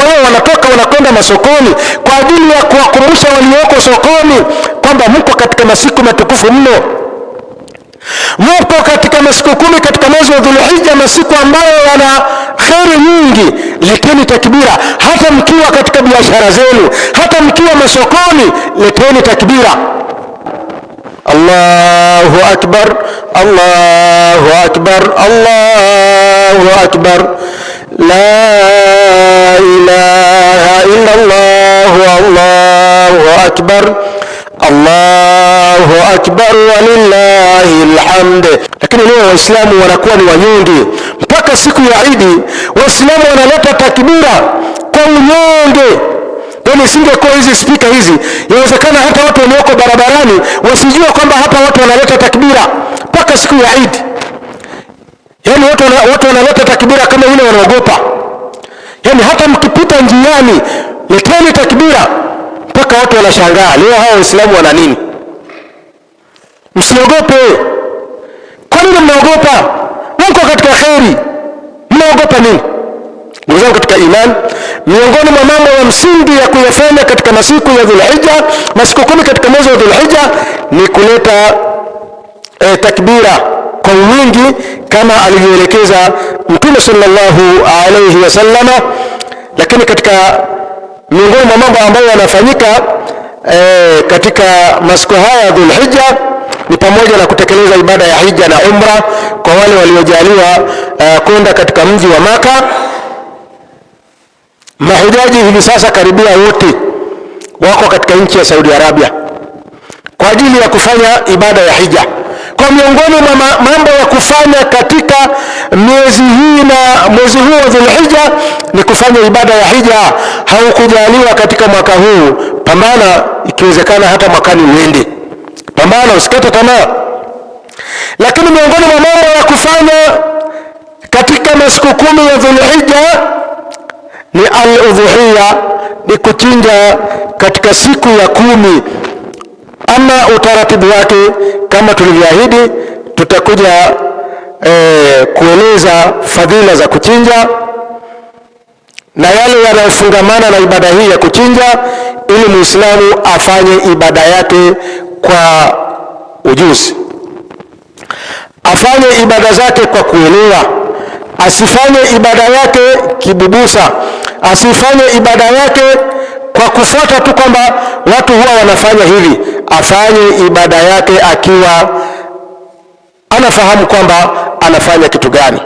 wao wanatoka wanakwenda masokoni kwa ajili ya kuwakumbusha walioko sokoni kwamba mko katika masiku matukufu mno. Mko katika masiku 10 katika mwezi wa Dhulhijja, masiku ambayo yana kheri nyingi. Leteni takbira. Hata mkiwa katika biashara zenu, hata mkiwa masokoni, leteni takbira. Allahu akbar, Allahu akbar, Allahu akbar, la ilaha illa Allah, Allahu akbar, Allahu akbar walillahi alhamd. Lakini leo Waislamu wanakuwa ni wanyonge. Mpaka siku ya Idi Waislamu wanaleta takbira kwa unyonge. Yaani singekuwa hizi speaker hizi, inawezekana hata watu walioko barabarani wasijue kwamba hapa watu wanaleta takbira mpaka siku ya Idi. Yaani watu wanaleta takbira kama vile wanaogopa. Yaani hata mkipita njiani, leteni takbira mpaka watu wanashangaa. Leo hao Waislamu wana nini? Msiogope. Kwa nini mnaogopa? Mko katika kheri. Mnaogopa nini? Ndugu zangu katika iman, miongoni mwa mambo ya msingi ya kuyafanya katika masiku ya Dhulhijja, masiku 10 katika mwezi wa Dhulhijja, ni kuleta takbira kwa wingi kama alivyoelekeza Mtume sallallahu alayhi wasallam. Lakini katika miongoni mwa mambo ambayo yanafanyika katika masiku haya ya Dhulhijja ni pamoja na kutekeleza ibada ya hija na umra kwa wale waliojaliwa kwenda katika mji wa Maka. Mahujaji hivi sasa karibia wote wako katika nchi ya Saudi Arabia kwa ajili ya kufanya ibada ya hija. Kwa miongoni mwa mambo ya kufanya katika mwezi huu wa Dhulhijja ni kufanya ibada ya hija. Haukujaliwa katika mwaka huu, pambana, ikiwezekana hata mwakani uende. Pambana, usikate tamaa. Lakini miongoni mwa mambo ya kufanya katika masiku 10 ya Dhulhijja ni al-udhuhiya, ni kuchinja katika siku ya 10. Ama utaratibu wake kama tulivyoahidi, tutakuja kueleza fadhila za kuchinja na yale yanayofungamana na ibada hii ya kuchinja, ili Muislamu afanye ibada yake kwa ujuzi, afanye ibada zake kwa kuelewa, asifanye ibada yake kibubusa, asifanye ibada yake kwa kufuata tu kwamba watu huwa wanafanya hivi. Afanye ibada yake akiwa anafahamu kwamba anafanya kitu gani.